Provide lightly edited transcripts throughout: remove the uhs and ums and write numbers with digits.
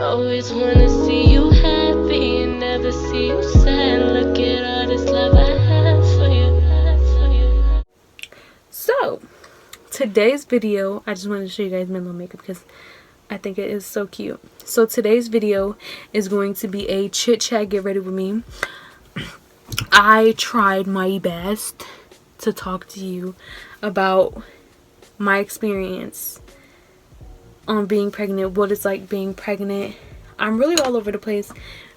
Always wanna see you happy and never see you sad. Look at all this love I have for you. So today's video, I just wanted to show you guys my little makeup because I think it is so cute. So today's video is going to be a chit chat get ready with me. I tried my best to talk to you about my experience on being pregnant, what it's like being pregnant. I'm really all over the place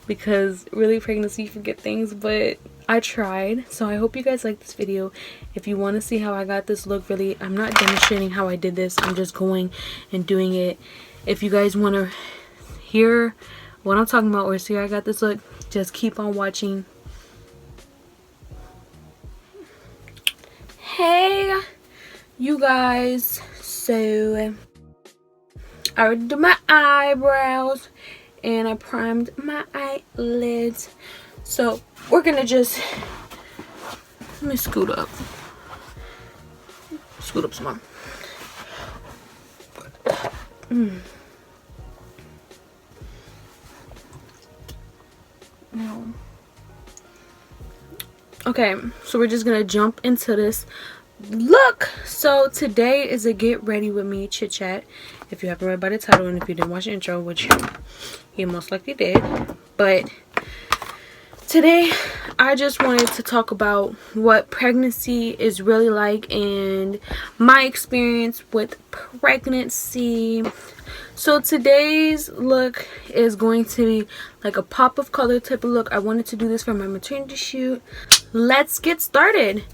because really pregnancy, you forget things, but I tried. So I hope you guys like this video. If you want to see how I got this look, really, I'm not demonstrating how I did this. I'm just going and doing it. If you guys want to hear what I'm talking about or see how I got this look, just keep on watching. Hey you guys, so I already did my eyebrows and I primed my eyelids. So we're gonna just, let me scoot up some more. No. Okay, so we're just gonna jump into this look. So today is a get ready with me chit chat. If you haven't read by the title and if you didn't watch the intro, which you most likely did, but today I just wanted to talk about what pregnancy is really like and my experience with pregnancy. So today's look is going to be like a pop of color type of look. I wanted to do this for my maternity shoot. Let's get started.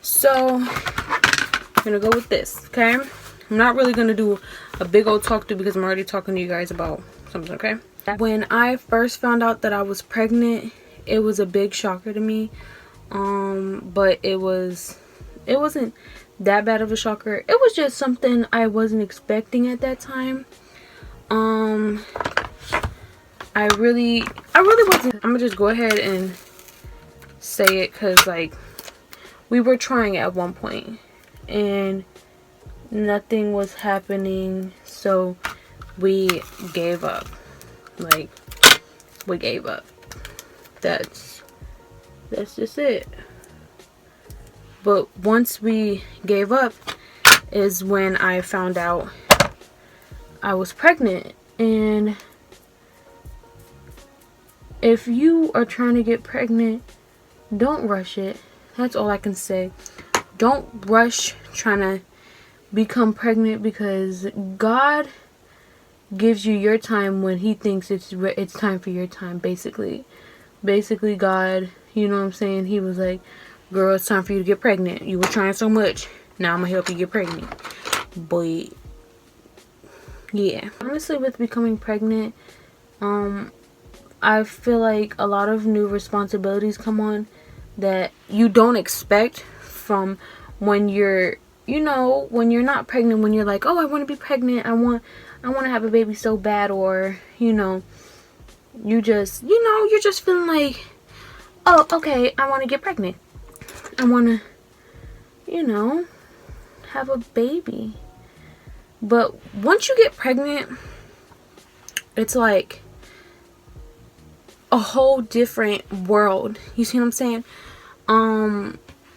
So I'm gonna go with this, okay? I'm not really gonna do a big old talk through because I'm already talking to you guys about something, okay? When I first found out that I was pregnant, it was a big shocker to me. But it wasn't that bad of a shocker. It was just something I wasn't expecting at that time. I really wasn't. I'm gonna just go ahead and say it because like we were trying at one point and nothing was happening, so we gave up. Like, we gave up. That's just it. But once we gave up is when I found out I was pregnant. And if you are trying to get pregnant, don't rush it. That's all I can say. Don't rush trying to become pregnant because God gives you your time when he thinks it's time for your time. Basically God, you know what I'm saying, he was like, girl, it's time for you to get pregnant. You were trying so much, now I'm gonna help you get pregnant. But yeah, honestly, with becoming pregnant, I feel like a lot of new responsibilities come on that you don't expect from when you're, you know, when you're not pregnant. When you're like, oh, I want to be pregnant, I want to have a baby so bad, or you know, you're just feeling like, oh, okay, I want to get pregnant, I want to, you know, have a baby. But once you get pregnant, it's like a whole different world. You see what I'm saying?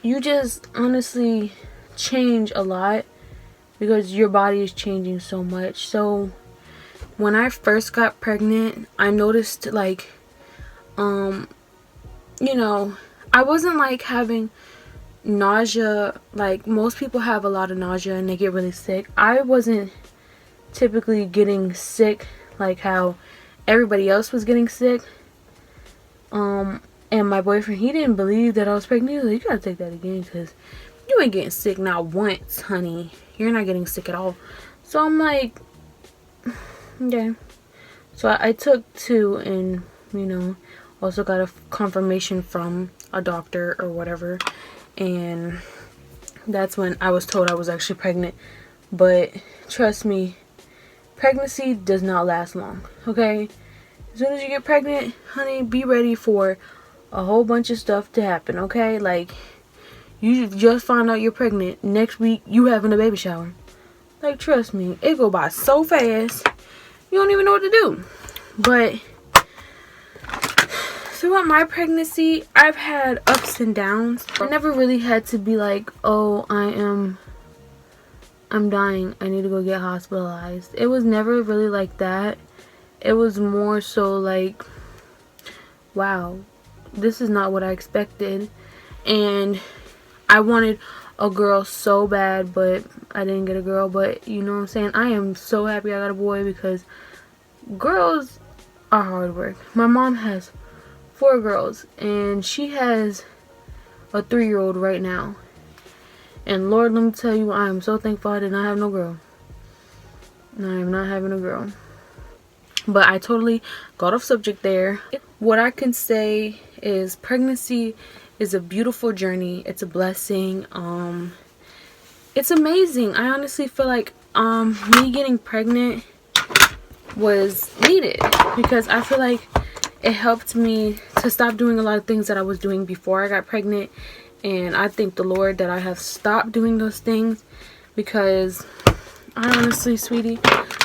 You just honestly change a lot because your body is changing so much. So when I first got pregnant, I noticed like you know, I wasn't like having nausea. Like most people have a lot of nausea and they get really sick. I wasn't typically getting sick like how everybody else was getting sick. And my boyfriend, he didn't believe that I was pregnant. He was like, you gotta take that again because you ain't getting sick not once, honey. You're not getting sick at all. So I'm like, okay. So I took 2 and, you know, also got a confirmation from a doctor or whatever. And that's when I was told I was actually pregnant. But trust me, pregnancy does not last long, okay? As soon as you get pregnant, honey, be ready for a whole bunch of stuff to happen, okay? Like, you just find out you're pregnant. Next week, you having a baby shower. Like, trust me, it go by so fast, you don't even know what to do. But throughout my pregnancy, I've had ups and downs. I never really had to be like, oh, I'm dying, I need to go get hospitalized. It was never really like that. It was more so like, wow, this is not what I expected. And I wanted a girl so bad, but I didn't get a girl. But you know what I'm saying, I am so happy I got a boy, because girls are hard work. My mom has 4 girls, and she has a 3-year-old right now. And Lord, let me tell you, I am so thankful I did not have no girl. I am not having a girl. But I totally got off subject there. What I can say is pregnancy is a beautiful journey. It's a blessing. It's amazing. I honestly feel like me getting pregnant was needed, because I feel like it helped me to stop doing a lot of things that I was doing before I got pregnant. And I thank the Lord that I have stopped doing those things, because I honestly, sweetie,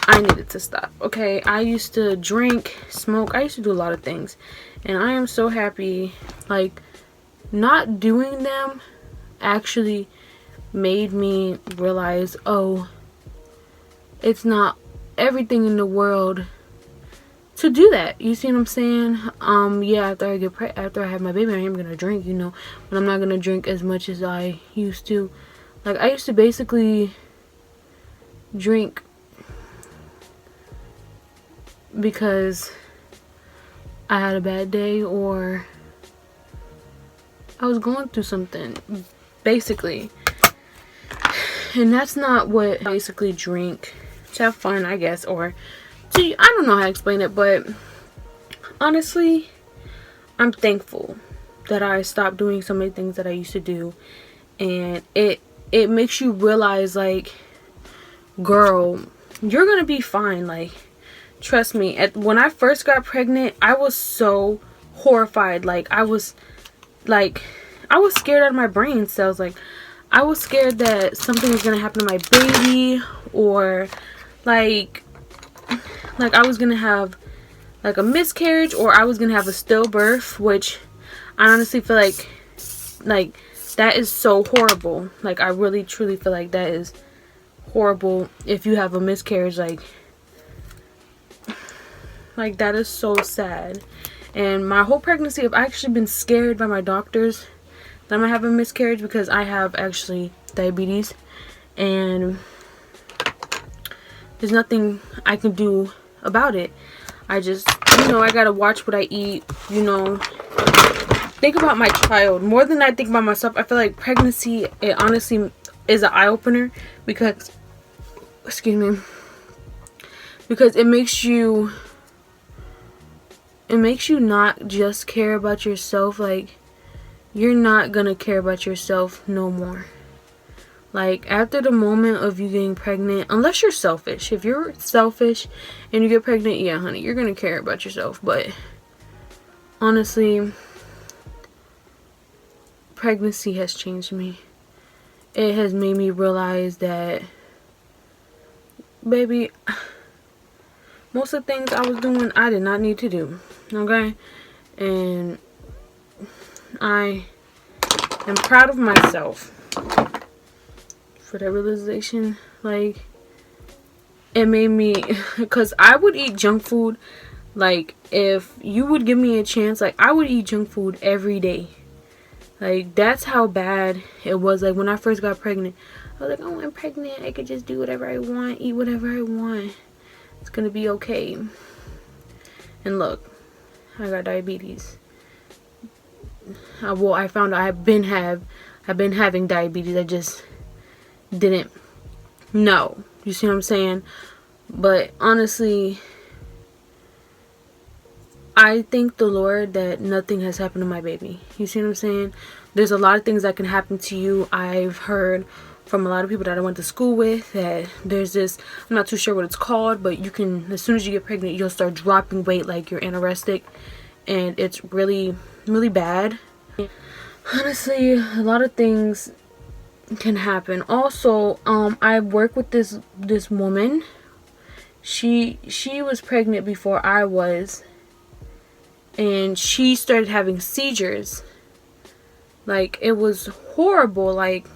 I needed to stop. Okay, I used to drink, smoke, I used to do a lot of things, and I am so happy. Like, not doing them actually made me realize, oh, it's not everything in the world to do that. You see what I'm saying? Yeah, after I have my baby, I am gonna drink, you know, but I'm not gonna drink as much as I used to. Like, I used to basically drink because I had a bad day, or I was going through something, basically. And that's not what I basically drink to have fun, I guess, or I don't know how to explain it. But honestly, I'm thankful that I stopped doing so many things that I used to do. And it makes you realize, like, girl, you're gonna be fine. Like, trust me. When I first got pregnant, I was so horrified. Like, I was scared out of my brain cells. Like, I was scared that something was gonna happen to my baby, or like I was gonna have like a miscarriage, or I was gonna have a stillbirth, which I honestly feel like that is so horrible. Like, I really truly feel like that is horrible if you have a miscarriage. Like that is so sad. And my whole pregnancy, I've actually been scared by my doctors that I'm gonna have a miscarriage, because I have actually diabetes, and there's nothing I can do about it. I just, you know, I gotta watch what I eat, you know, think about my child more than I think about myself. I feel like pregnancy, it honestly is an eye-opener, because, excuse me, because it makes you not just care about yourself. Like, you're not gonna care about yourself no more. Like, after the moment of you getting pregnant, unless you're selfish. If you're selfish and you get pregnant, yeah, honey, you're gonna care about yourself. But honestly, pregnancy has changed me. It has made me realize that, baby, most of the things I was doing, I did not need to do. Okay? And I am proud of myself for that realization. Like, it made me, because I would eat junk food. Like, if you would give me a chance, like, I would eat junk food every day. Like, that's how bad it was. Like, when I first got pregnant, I was like, oh, I'm pregnant, I could just do whatever I want, eat whatever I want, it's gonna be okay. And look, I got diabetes. Well, I found out I've been having diabetes. I just didn't know. You see what I'm saying? But honestly, I thank the Lord that nothing has happened to my baby. You see what I'm saying? There's a lot of things that can happen to you. I've heard from a lot of people that I went to school with that there's this, I'm not too sure what it's called, but you can, as soon as you get pregnant, you'll start dropping weight like you're anorexic, and it's really, really bad. Honestly, a lot of things can happen. Also, I work with this woman. She was pregnant before I was, and she started having seizures. Like, it was horrible. Like,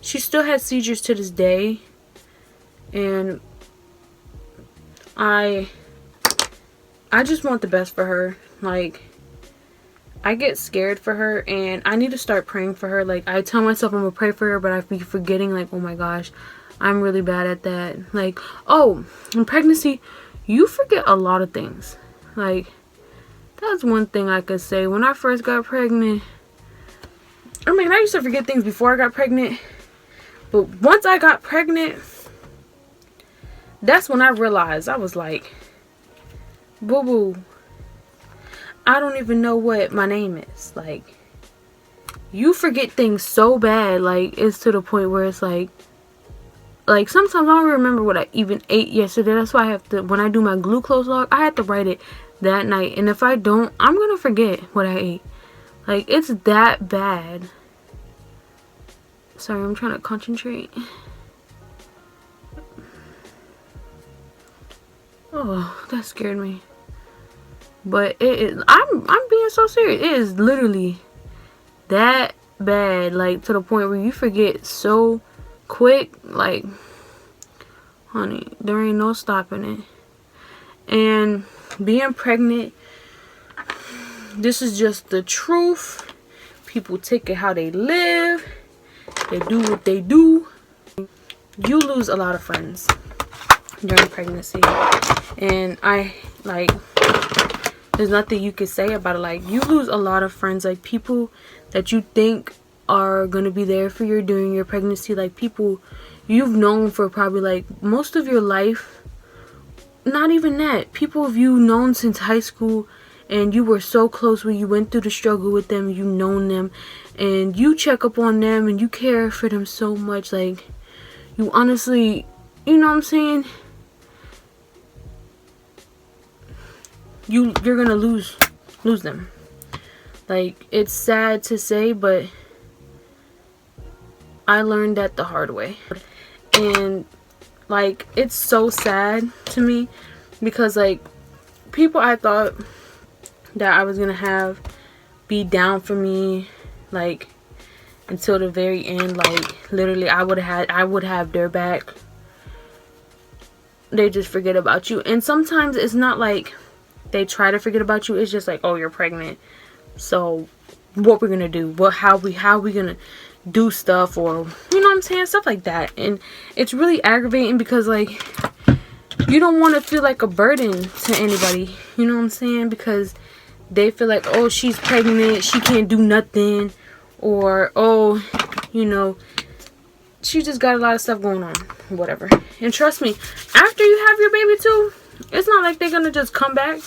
she still has seizures to this day, and I just want the best for her. Like, I get scared for her, and I need to start praying for her. Like, I tell myself I'm gonna pray for her, but I be forgetting, like, oh my gosh, I'm really bad at that. Like, oh, in pregnancy, you forget a lot of things. Like, that's one thing I could say. When I first got pregnant, I mean, I used to forget things before I got pregnant, but once I got pregnant, that's when I realized. I was like, boo-boo, I don't even know what my name is. Like, you forget things so bad. Like, it's to the point where it's like sometimes I don't remember what I even ate yesterday. That's why I have to, when I do my glucose log, I have to write it that night. And if I don't, I'm gonna forget what I ate. Like, it's that bad. Sorry, I'm trying to concentrate. Oh, that scared me. But it is, I'm being so serious. It is literally that bad. Like, to the point where you forget so quick. Like, honey, there ain't no stopping it. And being pregnant, this is just the truth. People take it how they live. They do what they do. You lose a lot of friends during pregnancy, and there's nothing you can say about it. Like, you lose a lot of friends, like people that you think are gonna be there for you during your pregnancy, like people you've known for probably like most of your life. Not even that, people you've known since high school, and you were so close when you went through the struggle with them. You've known them, and you check up on them, and you care for them so much. Like, you honestly, you know what I'm saying, you're gonna lose them. Like, it's sad to say, but I learned that the hard way. And like, it's so sad to me because, like, people I thought that I was gonna have be down for me, like, until the very end. Like, literally, I would have their back. They just forget about you. And sometimes it's not like they try to forget about you. It's just like, oh, you're pregnant, so what we're gonna do, how we gonna do stuff, or, you know what I'm saying, stuff like that. And it's really aggravating because, like, you don't want to feel like a burden to anybody, you know what I'm saying, because they feel like, oh, she's pregnant, she can't do nothing, or, oh, you know, she just got a lot of stuff going on, whatever. And trust me, after you have your baby too, it's not like they're gonna just come back.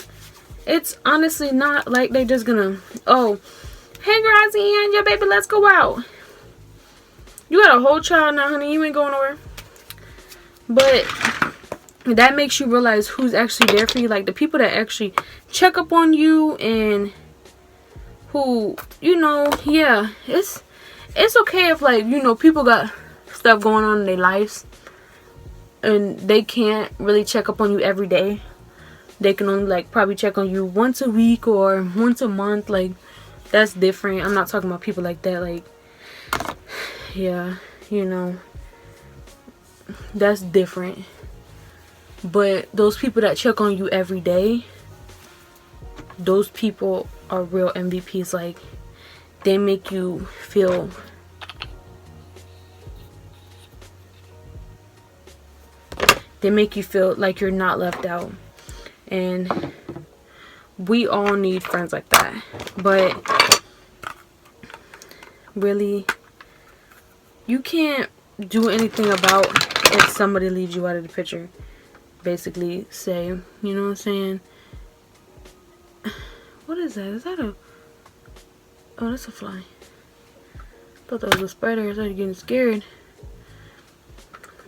It's honestly not like they're just gonna, oh, hey Gracie and your baby, let's go out. You got a whole child now, honey, you ain't going nowhere. But that makes you realize who's actually there for you. Like, the people that actually check up on you, and who, you know, yeah, it's okay if, like, you know, people got stuff going on in their lives and they can't really check up on you every day. They can only, like, probably check on you once a week or once a month. Like, that's different. I'm not talking about people like that. Like, yeah, you know, that's different. But those people that check on you every day, those people are real MVPs. Like, they make you feel like you're not left out. And we all need friends like that. But really, you can't do anything about if somebody leaves you out of the picture. Basically say, you know what I'm saying? What is that? Is that a... oh, that's a fly. I thought that was a spider. I started getting scared.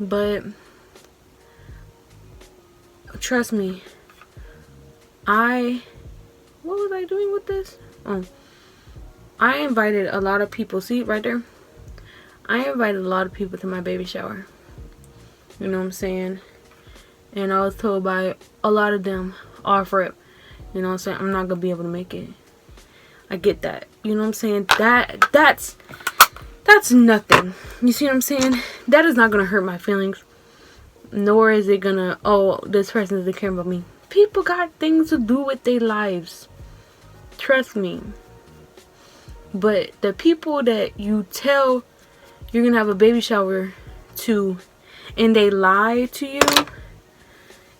But trust me, what was I doing with this? Oh, I invited a lot of people. See right there? I invited a lot of people to my baby shower. You know what I'm saying? And I was told by a lot of them off rip, you know what I'm saying, I'm not gonna be able to make it. I get that. You know what I'm saying? That's nothing. You see what I'm saying? That is not gonna hurt my feelings. Nor is it gonna, oh, this person doesn't care about me. People got things to do with their lives. Trust me. But the people that you tell you're gonna have a baby shower to, and they lie to you,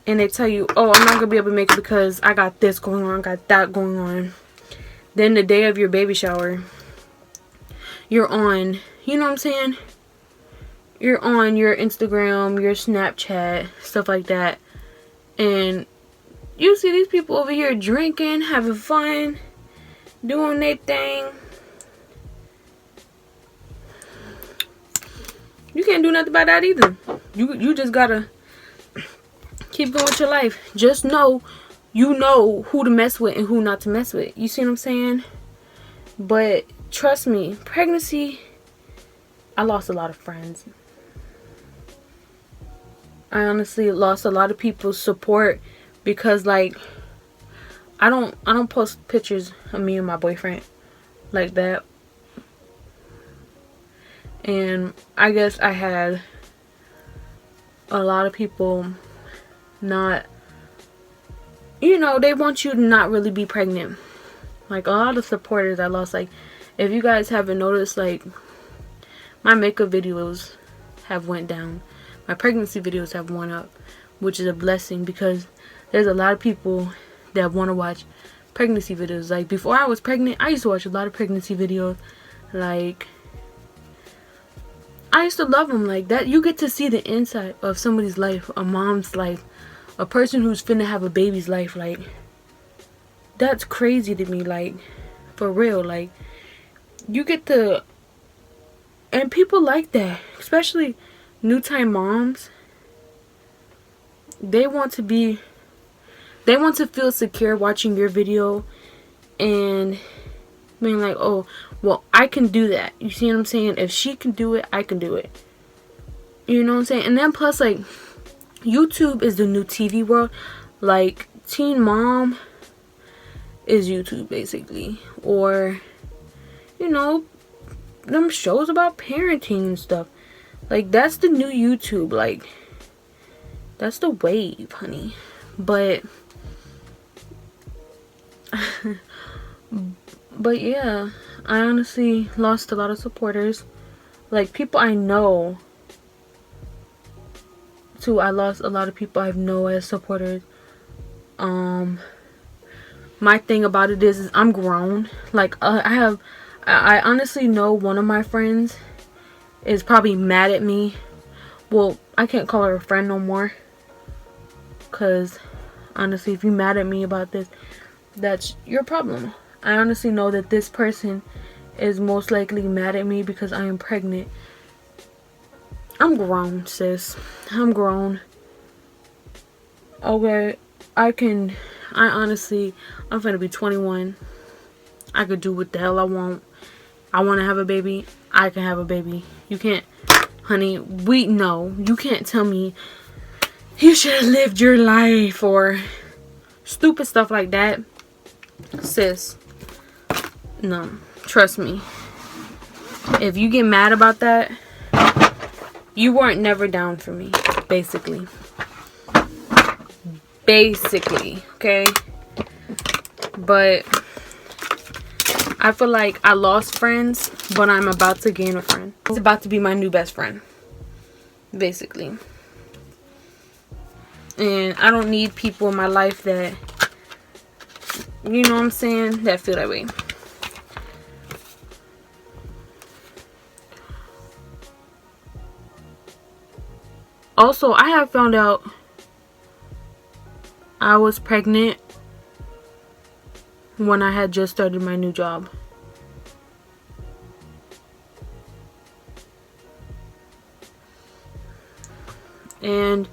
and they tell you, oh, I'm not gonna be able to make it because I got this going on, got that going on. Then the day of your baby shower, you're on, you know what I'm saying? You're on your Instagram, your Snapchat, stuff like that. And you see these people over here drinking, having fun, doing their thing. You can't do nothing about that either. You just gotta keep going with your life. Just know, you know who to mess with and who not to mess with. You see what I'm saying? But trust me, pregnancy, I lost a lot of friends. I honestly lost a lot of people's support because, like, I don't post pictures of me and my boyfriend like that. And I guess I had a lot of people not, you know, they want you to not really be pregnant. Like, a lot of supporters I lost. Like, if you guys haven't noticed, like, my makeup videos have went down. My pregnancy videos have went up, which is a blessing because there's a lot of people that want to watch pregnancy videos. Like, before I was pregnant, I used to watch a lot of pregnancy videos. Like, I used to love them. Like, that, you get to see the inside of somebody's life, a mom's life, a person who's finna have a baby's life. Like, that's crazy to me. Like, for real. Like, you get to, and people like that, especially new time moms. They want to feel secure watching your video and being like, oh, well, I can do that. You see what I'm saying? If she can do it, I can do it. You know what I'm saying? And then plus, like, YouTube is the new TV world. Like, Teen Mom is YouTube, basically. Or, you know, them shows about parenting and stuff. Like, that's the new YouTube. Like, that's the wave, honey. But but yeah, I honestly lost a lot of supporters. Like, people I know too. I lost a lot of people I know as supporters. My thing about it is I'm grown. Like, I honestly know one of my friends is probably mad at me. Well, I can't call her a friend no more, because honestly, if you're mad at me about this, that's your problem. I honestly know that this person is most likely mad at me because I am pregnant. I'm grown, sis. I'm grown. Okay, I'm finna be 21. I could do what the hell I want. I want to have a baby, I can have a baby. You can't, honey, you can't tell me you should have lived your life or stupid stuff like that. Sis, no, trust me. If you get mad about that, you weren't never down for me, basically. Okay? But I feel like I lost friends, but I'm about to gain a friend. It's about to be my new best friend, basically. And I don't need people in my life that, you know what I'm saying, that feel that way. Also, I have found out I was pregnant when I had just started my new job. And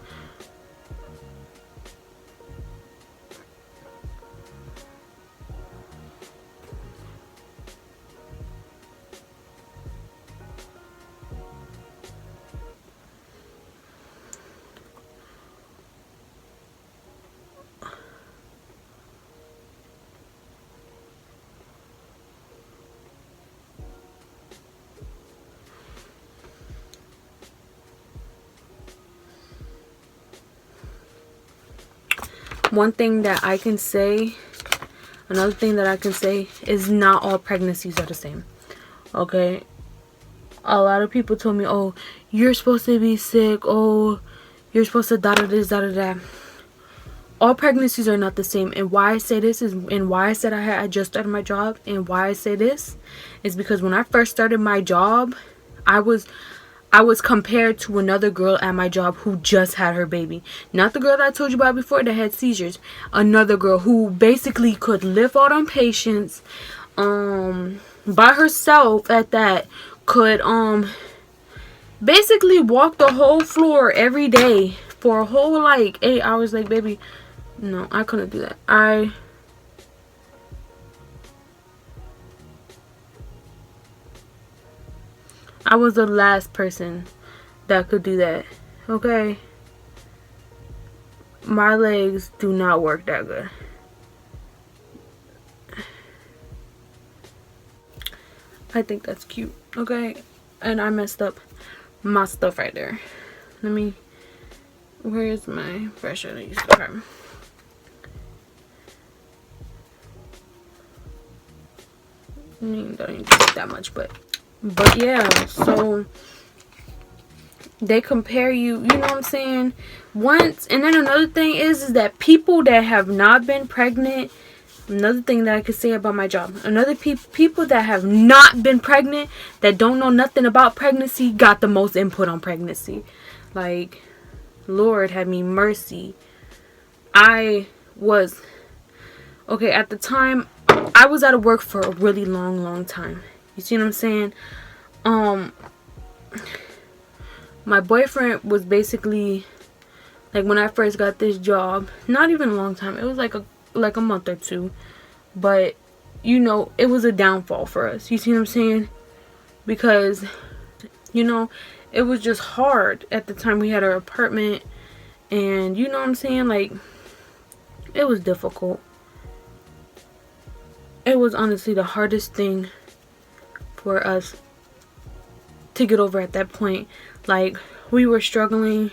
one thing that I can say, another thing that I can say is not all pregnancies are the same. Okay? A lot of people told me, oh, you're supposed to be sick. Oh, you're supposed to da-da this, da-da that. All pregnancies are not the same. And why I say this is, and why I said I just started my job, and why I say this is because when I first started my job, I was compared to another girl at my job who just had her baby. Not the girl that I told you about before that had seizures. Another girl who basically could lift all them patients by herself at that. Could basically walk the whole floor every day for a whole like 8 hours. Like, baby, no, I couldn't do that. I was the last person that could do that. Okay? My legs do not work that good. I think that's cute. Okay? And I messed up my stuff right there. Let me... Where's my brusher that used to grab? I mean, that ain't that much, but yeah, so they compare you, you know what I'm saying, once. And then another thing is that people that have not been pregnant, another thing that I could say about my job, another people that have not been pregnant, that don't know nothing about pregnancy, got the most input on pregnancy. Like, Lord have me mercy. I was, okay, at the time, I was out of work for a really long time. You see what I'm saying? My boyfriend was basically, like, when I first got this job, not even a long time. It was like a month or two. But, you know, it was a downfall for us. You see what I'm saying? Because, you know, it was just hard at the time. We had our apartment, and you know what I'm saying? Like, it was difficult. It was honestly the hardest thing for us to get over at that point. Like, we were struggling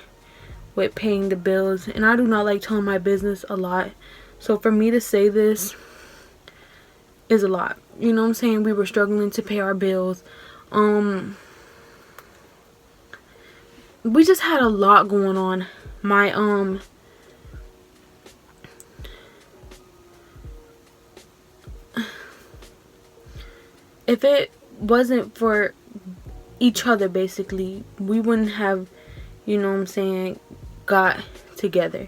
with paying the bills, and I do not like telling my business a lot. So for me to say this is a lot. You know what I'm saying? We were struggling to pay our bills. We just had a lot going on. My if it wasn't for each other, basically, we wouldn't have, you know what I'm saying, got together.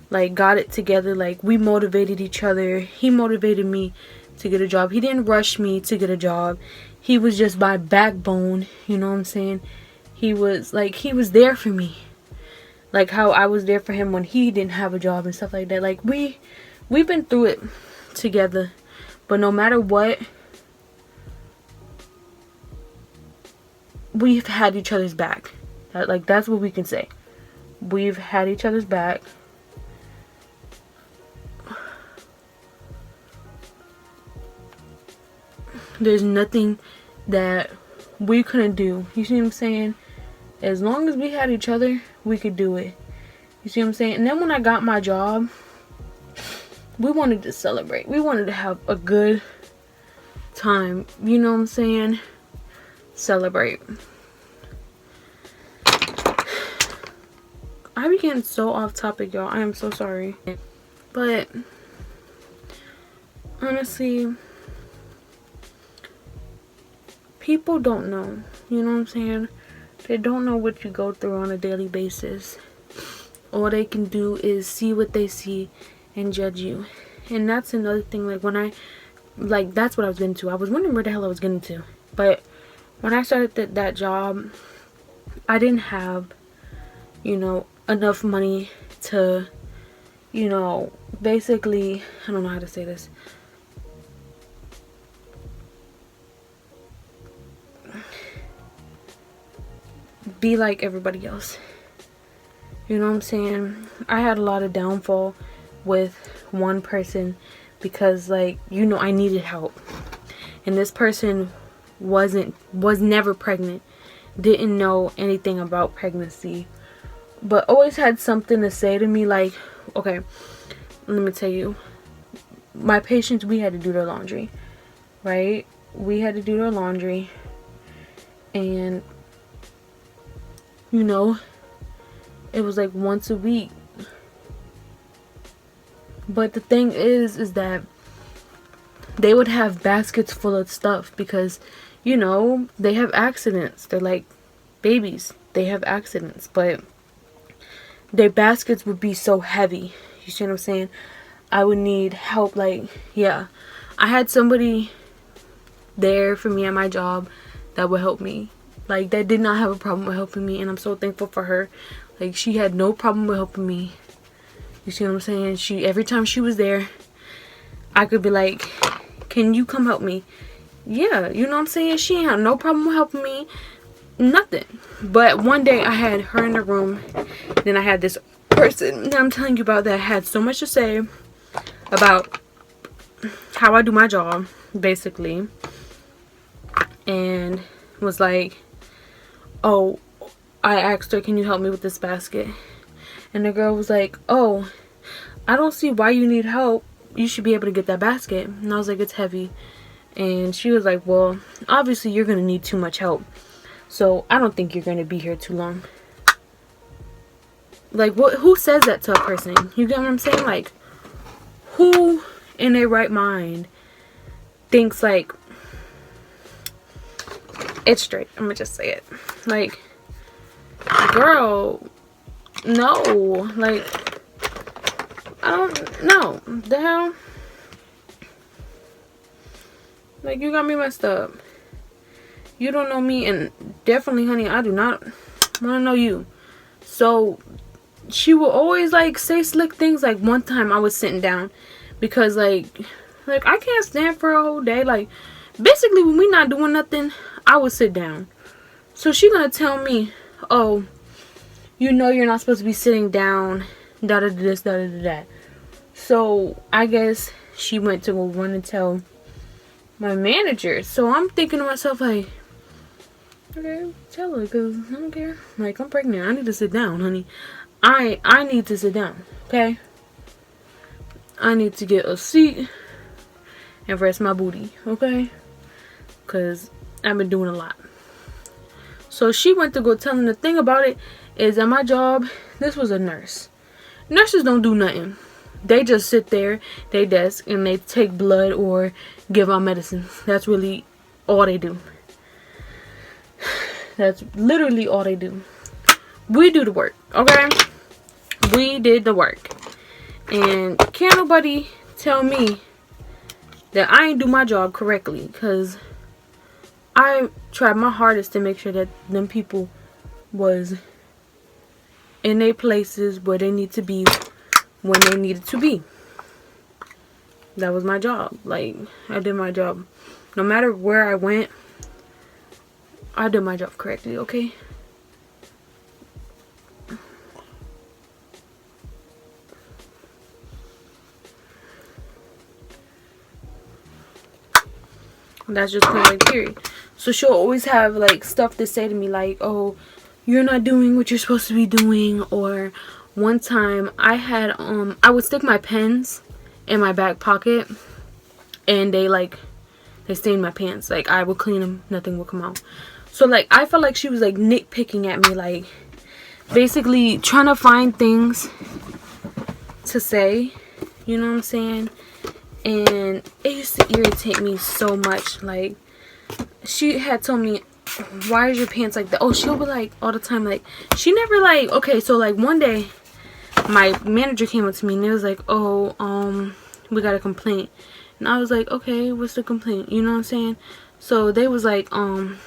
Like, got it together. Like, we motivated each other. He motivated me to get a job. He didn't rush me to get a job. He was just my backbone, you know what I'm saying? He was, like, he was there for me. Like, how I was there for him when he didn't have a job and stuff like that. Like, we've been through it together. But no matter what, we've had each other's back. Like, that's what we can say. We've had each other's back. There's nothing that we couldn't do. You see what I'm saying? As long as we had each other, we could do it. You see what I'm saying? And then when I got my job, we wanted to celebrate. We wanted to have a good time. You know what I'm saying? Celebrate. I be getting so off topic, y'all. I am so sorry. But honestly, people don't know. You know what I'm saying? They don't know what you go through on a daily basis. All they can do is see what they see and judge you. And that's another thing. Like, when that's what I was getting to. I was wondering where the hell I was getting to. But when I started that job, I didn't have, you know, enough money to, you know, basically, I don't know how to say this. Be like everybody else. You know what I'm saying? I had a lot of downfall with one person because, like, you know, I needed help. And this person was never pregnant. Didn't know anything about pregnancy. But always had something to say to me, like, okay, let me tell you, my patients, we had to do their laundry, right? We had to do their laundry, and you know, it was like once a week. But the thing is that they would have baskets full of stuff because, you know, they have accidents. They're like babies. They have accidents, but their baskets would be so heavy. You see what I'm saying? I would need help. Like, yeah, I had somebody there for me at my job that would help me. Like, that did not have a problem with helping me, and I'm so thankful for her. Like, she had no problem with helping me. You see what I'm saying? Every time she was there, I could be like, can you come help me? Yeah, you know what I'm saying? She ain't had no problem with helping me. Nothing. But one day I had her in the room. Then I had this person that I'm telling you about that had so much to say about how I do my job, basically. And was like, oh, I asked her, can you help me with this basket? And the girl was like, oh, I don't see why you need help. You should be able to get that basket. And I was like, it's heavy. And she was like, well, obviously you're going to need too much help. So I don't think you're going to be here too long. Like, who says that to a person? You get what I'm saying? Like, who in their right mind thinks like, it's straight. I'm going to just say it. Like, girl, no. Like, I don't know. The hell? Like, you got me messed up. You don't know me, and definitely, honey, I do not want to know you. So, she will always, like, say slick things. Like, one time I was sitting down because, like, I can't stand for a whole day. Like, basically, when we not doing nothing, I would sit down. So, she gonna tell me, oh, you know you're not supposed to be sitting down, da-da-da this, da-da-da that. So, I guess she went to go run and tell my manager. So, I'm thinking to myself, like, okay, tell her, because I don't care. Like, I'm pregnant. I need to sit down, honey. I need to sit down, okay? I need to get a seat and rest my booty, okay? Because I've been doing a lot. So, she went to go tell him. The thing about it is, at my job, this was a nurse. Nurses don't do nothing. They just sit there, they desk, and they take blood or give out medicine. That's really all they do. That's literally all they do. We do the work, okay? We did the work. And can't nobody tell me that I ain't do my job correctly, because I tried my hardest to make sure that them people was in their places where they need to be when they needed to be. That was my job. Like, I did my job. No matter where I went, I did my job correctly, okay? That's just kind of like period. So she'll always have like stuff to say to me, like, oh, you're not doing what you're supposed to be doing. Or one time I had I would stick my pens in my back pocket, and they stained my pants. Like, I would clean them, nothing would come out. So like, I felt like she was like nitpicking at me, like basically trying to find things to say, you know what I'm saying? And it used to irritate me so much. Like, she had told me, why is your pants like that? Oh, she'll be like all the time, like, she never like, okay, so like one day my manager came up to me and it was like, oh, we got a complaint. And I was like, okay, what's the complaint? You know what I'm saying? So they was like, the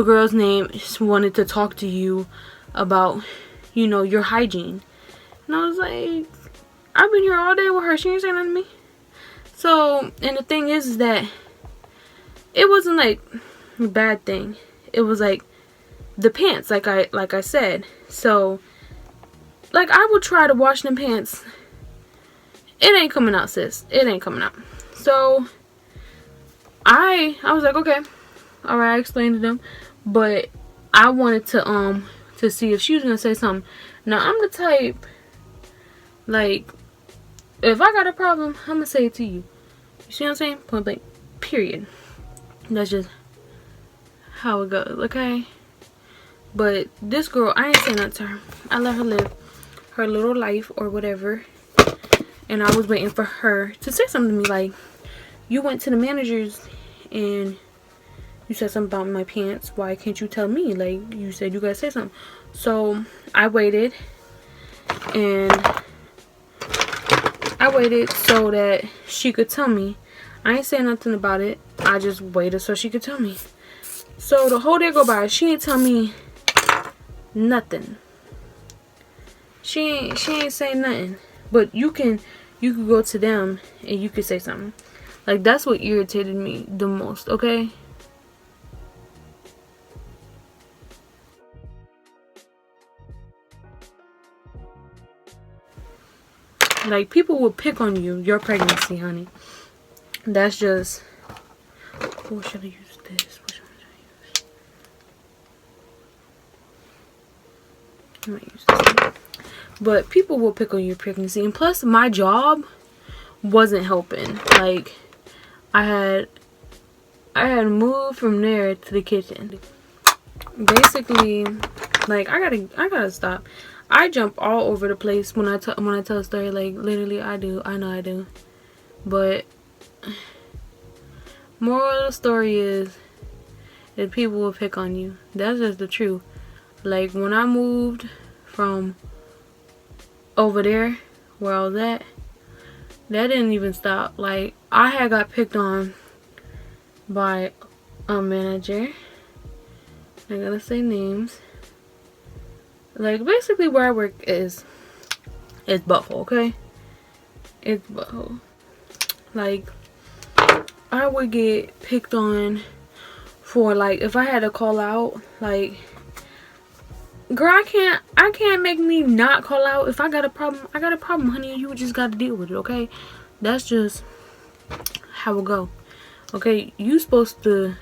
girl's name just wanted to talk to you about, you know, your hygiene. And I was like, I've been here all day with her. She ain't saying nothing to me. So, and the thing is that it wasn't like a bad thing. It was like the pants, like I said. So, like, I would try to wash them pants. It ain't coming out, sis. It ain't coming out. So, I was like, okay. Alright, I explained to them. But I wanted to see if she was gonna say something. Now, I'm the type Like, if I got a problem, I'm gonna say it to you. You see what I'm saying? Point blank. Period. That's just how it goes, okay? But this girl, I ain't saying nothing to her. I let her live her little life or whatever. And I was waiting for her to say something to me. Like, you went to the managers and you said something about my pants. Why can't you tell me? Like, you said you gotta say something. So I waited. And I waited so that she could tell me. I ain't saying nothing about it. I just waited so she could tell me. So the whole day go by, she ain't tell me nothing. She ain't saying nothing. But you could go to them and you could say something. Like, that's what irritated me the most, okay? Like, people will pick on you, your pregnancy, honey. That's just... What should I use this? What should I use? I might use this one. But people will pick on your pregnancy. And plus, my job wasn't helping. Like, I had moved from there to the kitchen. Basically, like, I gotta stop. I jump all over the place when I tell a story. Like, literally, I do. I know I do. But moral of the story is that people will pick on you. That's just the truth. Like, when I moved from over there where I was at, that didn't even stop. Like, I had got picked on by a manager. I gotta say names. Like, basically where I work is butthole, okay? It's butthole. Like, I would get picked on for, like, if I had to call out, like, girl, I can't make me not call out. If I got a problem, honey, you just gotta deal with it, okay? That's just how it go. Okay, you supposed to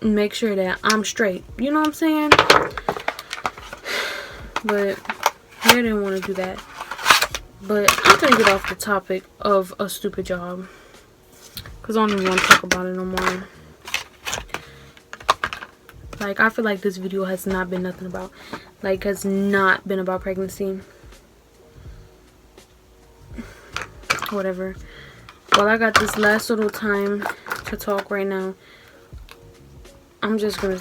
make sure that I'm straight. You know what I'm saying? But I didn't want to do that. But I'm gonna get off the topic of a stupid job, because I don't even want to talk about it no more. Like, I feel like this video has not been nothing about, like, has not been about pregnancy. Whatever. Well, I got this last little time to talk right now. I'm just gonna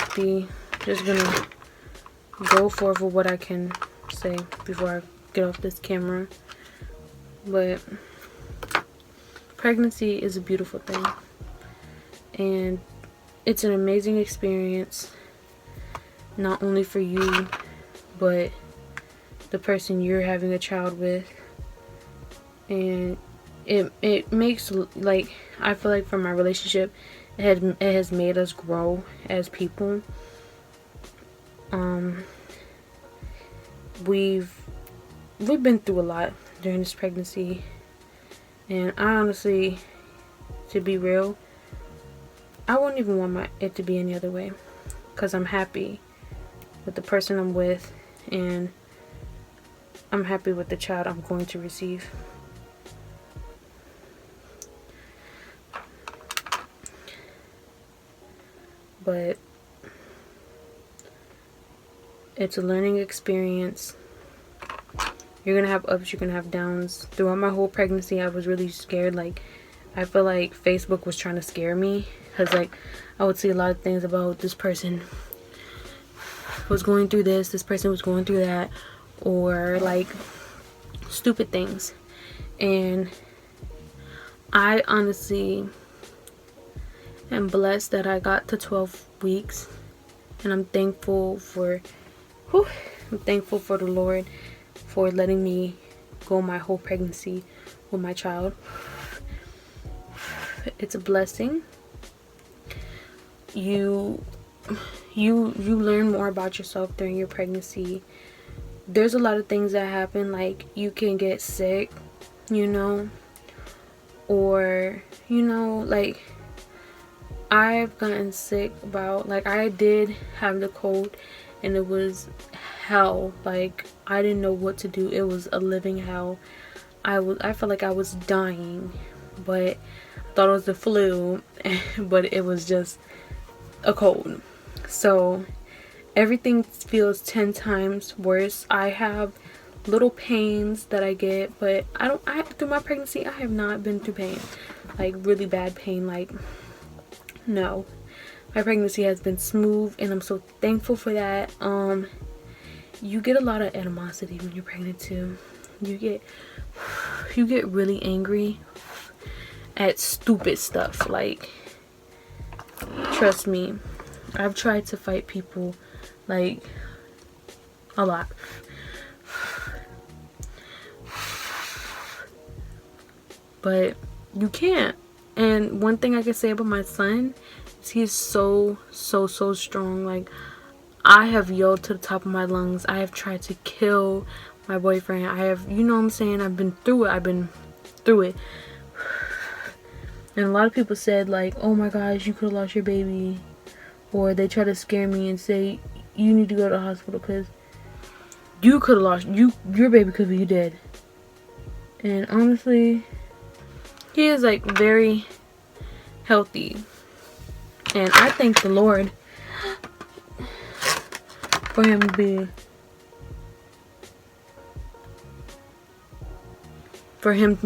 go forth with what I can say before I get off this camera. But pregnancy is a beautiful thing, and it's an amazing experience, not only for you, but the person you're having a child with. And it makes, like, I feel like for my relationship, it has made us grow as people. We've been through a lot during this pregnancy, and I honestly, to be real, I wouldn't even want it to be any other way, because I'm happy with the person I'm with, and I'm happy with the child I'm going to receive. But it's a learning experience. You're gonna have ups, you're gonna have downs. Throughout my whole pregnancy, I was really scared. Like, I feel like Facebook was trying to scare me, because, like, I would see a lot of things about this person was going through this person was going through that, or, like, stupid things. And I honestly am blessed that I got to 12 weeks, and I'm thankful for the Lord for letting me go my whole pregnancy with my child. It's a blessing. You learn more about yourself during your pregnancy. There's a lot of things that happen, like, you can get sick, you know, or, you know, like, I've gotten sick about, like, I did have the cold, and it was hell. Like, I didn't know what to do. It was a living hell. I felt like I was dying, but I thought it was the flu, but it was just a cold. So everything feels 10 times worse. I have little pains that I get, but through my pregnancy I have not been through pain, like really bad pain. Like, no, my pregnancy has been smooth, and I'm so thankful for that. You get a lot of animosity when you're pregnant too. You get really angry at stupid stuff. Like, trust me, I've tried to fight people like a lot. But you can't. And one thing I can say about my son is he's so strong. Like, I have yelled to the top of my lungs. I have tried to kill my boyfriend. I have, you know what I'm saying? I've been through it. And a lot of people said, like, oh my gosh, you could have lost your baby. Or they try to scare me and say, you need to go to the hospital because you could have lost, your baby could be dead. And honestly, he is like very healthy. And I thank the Lord for him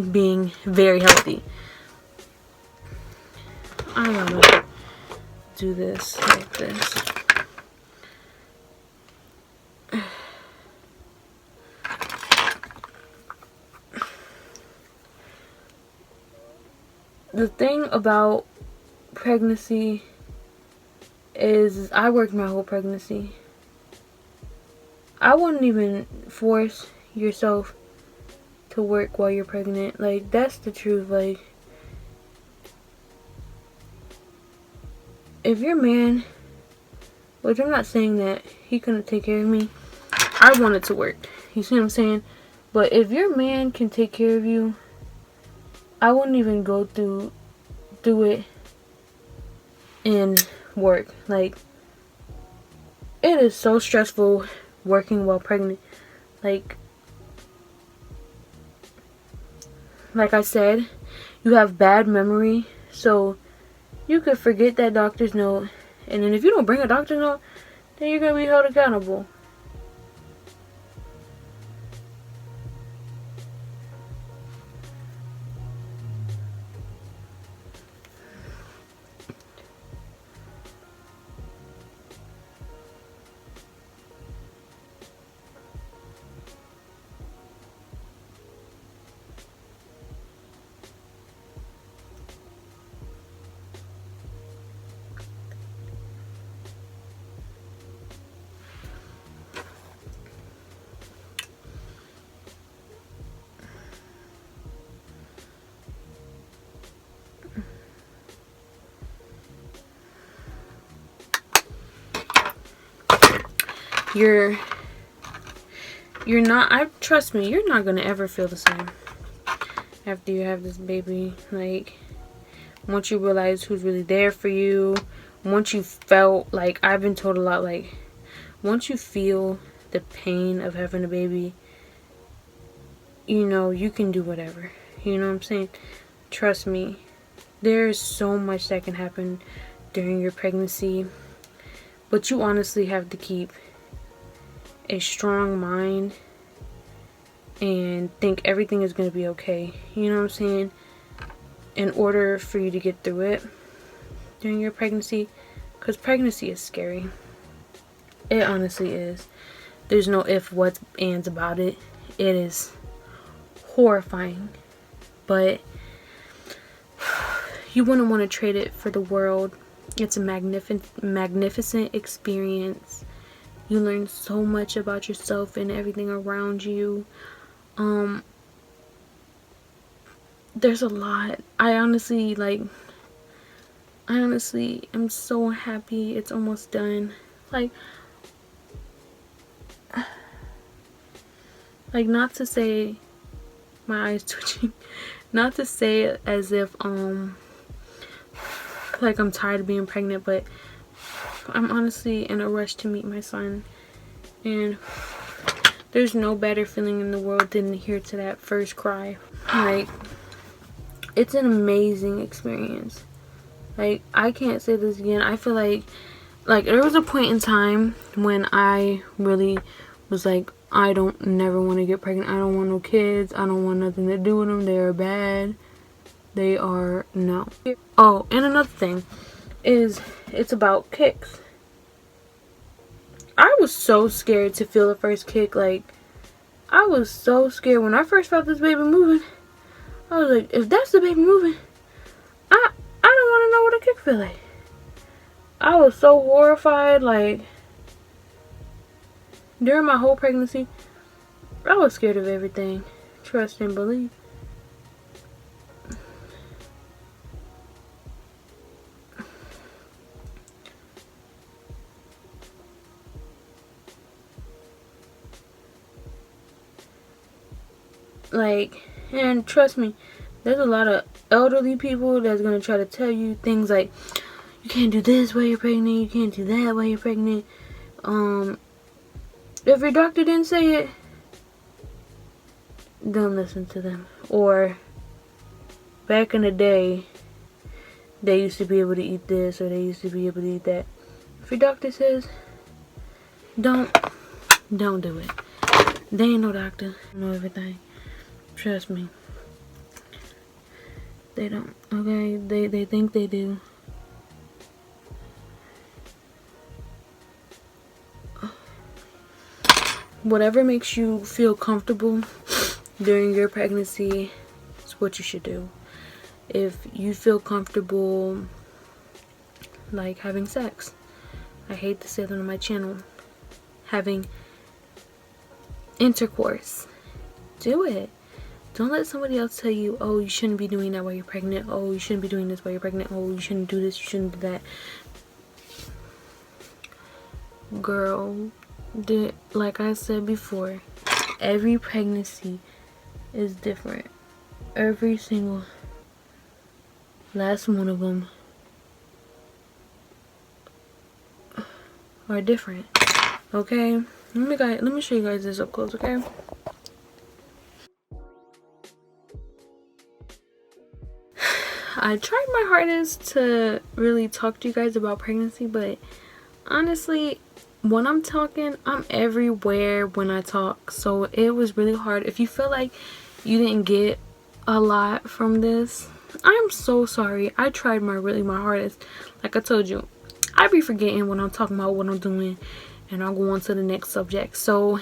being very healthy. I gotta do this like this. The thing about pregnancy is I worked my whole pregnancy. I wouldn't even force yourself to work while you're pregnant. Like, that's the truth. Like, if your man, which I'm not saying that he couldn't take care of me, I wanted to work. You see what I'm saying? But if your man can take care of you, I wouldn't even go through it and work. Like, it is so stressful working while pregnant. Like I said, you have bad memory, so you could forget that doctor's note, and then if you don't bring a doctor's note, then you're gonna be held accountable. You're not, trust me, you're not gonna ever feel the same after you have this baby. Like, once you realize who's really there for you, once you felt, like, I've been told a lot, like, once you feel the pain of having a baby, you know, you can do whatever. You know what I'm saying? Trust me, there's so much that can happen during your pregnancy, but you honestly have to keep a strong mind and think everything is going to be okay. You know what I'm saying? In order for you to get through it during your pregnancy, because pregnancy is scary. It honestly is. There's no if, whats, ands about it. It is horrifying, but you wouldn't want to trade it for the world. It's a magnificent experience. You learn so much about yourself and everything around you. There's a lot. I honestly am so happy it's almost done. Like, not to say, my eyes twitching, not to say it as if like I'm tired of being pregnant, but I'm honestly in a rush to meet my son, And there's no better feeling in the world than to hear to that first cry. Like, it's an amazing experience. Like, I can't say this again. I feel like there was a point in time when I really was like, I don't never want to get pregnant. I don't want no kids. I don't want nothing to do with them. They are bad. They are no. Oh, and another thing is, it's about kicks. I was so scared to feel the first kick. Like, I was so scared when I first felt this baby moving. I was like, if that's the baby moving, I don't want to know what a kick feel like. I was so horrified. Like, during my whole pregnancy, I was scared of everything. Trust and believe. Like, and trust me, there's a lot of elderly people that's going to try to tell you things like, you can't do this while you're pregnant, you can't do that while you're pregnant. If your doctor didn't say it, don't listen to them. Or, back in the day, they used to be able to eat this, or they used to be able to eat that. If your doctor says, don't do it. They ain't no doctor, know everything. Trust me. They don't, okay? They think they do. Whatever makes you feel comfortable during your pregnancy is what you should do. If you feel comfortable, like, having sex, I hate to say that on my channel, having intercourse, do it. Don't let somebody else tell you, oh, you shouldn't be doing that while you're pregnant. Oh, you shouldn't be doing this while you're pregnant. Oh, you shouldn't do this. You shouldn't do that. Girl, like I said before, every pregnancy is different. Every single last one of them are different. Okay? Let me show you guys this up close, okay? I tried my hardest to really talk to you guys about pregnancy, but honestly, when I'm talking, I'm everywhere when I talk, so it was really hard. If you feel like you didn't get a lot from this, I'm so sorry. I tried my hardest. Like I told you, I be forgetting when I'm talking about what I'm doing, and I'll go on to the next subject, so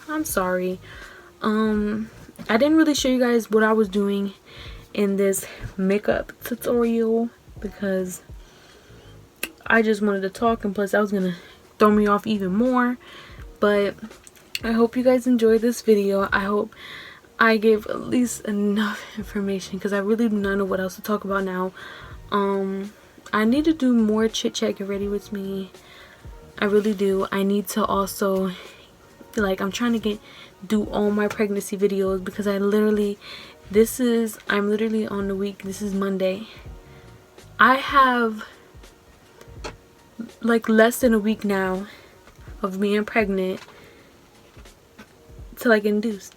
I'm sorry. I didn't really show you guys what I was doing in this makeup tutorial because I just wanted to talk, and plus that was gonna throw me off even more. But I hope you guys enjoyed this video. I hope I gave at least enough information because I really do not know what else to talk about now. I need to do more chit chat get ready with me. I really do. I need to also, like, I'm trying to do all my pregnancy videos because I'm literally on the week. This is Monday. I have like less than a week now of being pregnant to like induced.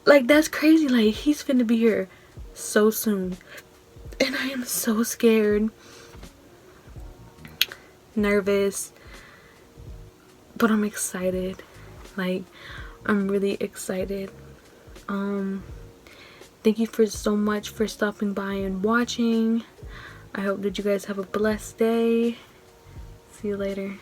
Like, that's crazy. Like, he's finna be here so soon, and I am so scared, nervous, but I'm excited. Like, I'm really excited. Thank you so much for stopping by and watching. I hope that you guys have a blessed day. See you later.